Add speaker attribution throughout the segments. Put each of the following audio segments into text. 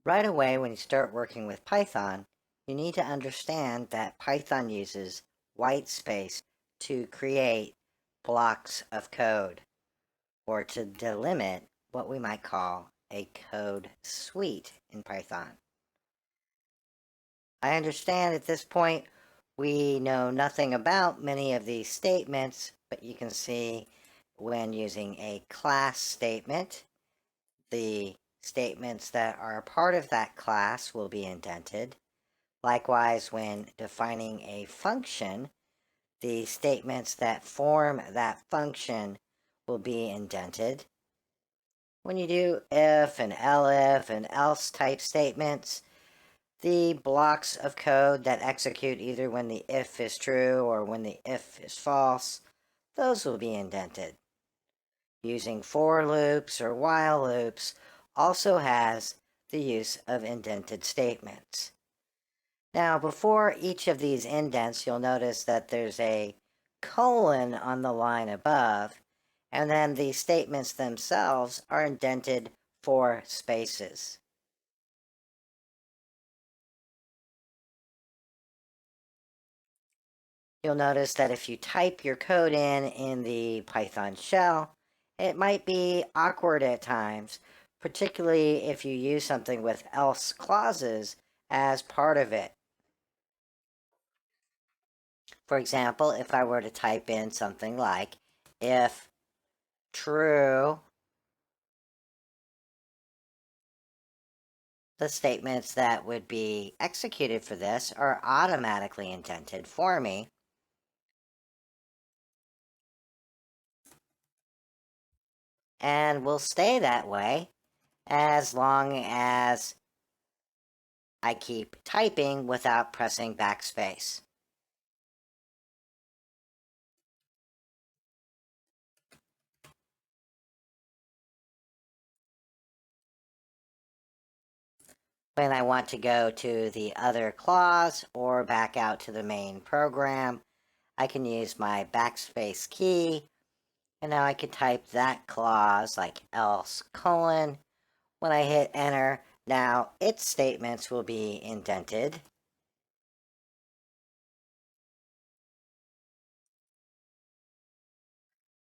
Speaker 1: Right away, when you start working with Python, you need to understand that Python uses whitespace to create blocks of code, or to delimit what we might call a code suite in Python. I understand at this point we know nothing about many of these statements, but you can see when using a class statement, the statements that are a part of that class will be indented. Likewise, when defining a function, the statements that form that function will be indented. When you do if and elif and else type statements, the blocks of code that execute either when the if is true or when the if is false, those will be indented. Using for loops or while loops also has the use of indented statements. Now, before each of these indents, you'll notice that there's a colon on the line above, and then the statements themselves are indented for spaces. You'll notice that if you type your code in the Python shell, it might be awkward at times, particularly if you use something with else clauses as part of it. For example, if I were to type in something like if true, the statements that would be executed for this are automatically indented for me. And will stay that way as long as I keep typing without pressing backspace. When I want to go to the other clause or back out to the main program, I can use my backspace key, and now I can type that clause like else colon. When I hit enter, now its statements will be indented.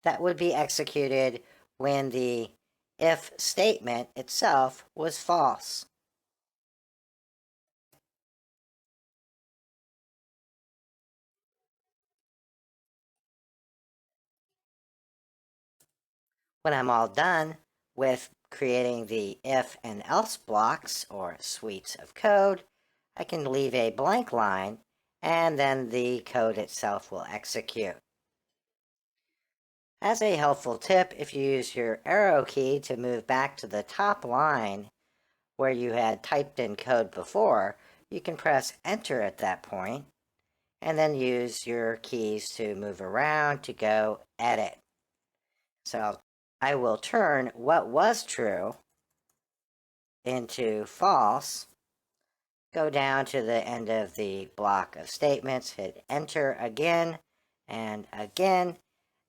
Speaker 1: That would be executed when the if statement itself was false. When I'm all done with creating the if and else blocks or suites of code, I can leave a blank line and then the code itself will execute. As a helpful tip, if you use your arrow key to move back to the top line where you had typed in code before, you can press enter at that point and then use your keys to move around to go edit. So I will turn what was true into false, go down to the end of the block of statements, hit enter again and again,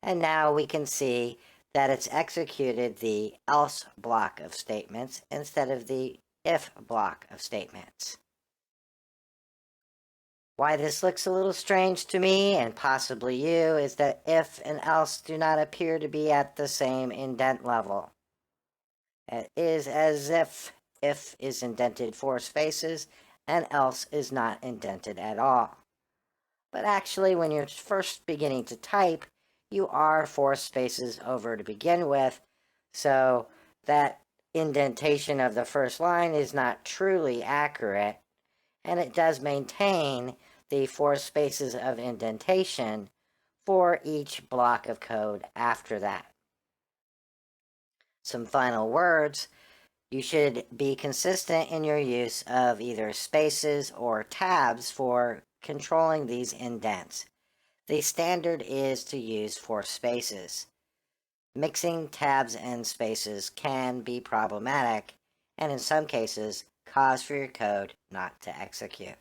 Speaker 1: and now we can see that it's executed the else block of statements instead of the if block of statements. Why this looks a little strange to me, and possibly you, is that if and else do not appear to be at the same indent level. It is as if is indented 4 spaces and else is not indented at all. But actually, when you're first beginning to type, you are 4 spaces over to begin with, so that indentation of the first line is not truly accurate, and it does maintain the 4 spaces of indentation for each block of code after that. Some final words. You should be consistent in your use of either spaces or tabs for controlling these indents. The standard is to use 4 spaces. Mixing tabs and spaces can be problematic, and in some cases, cause for your code not to execute.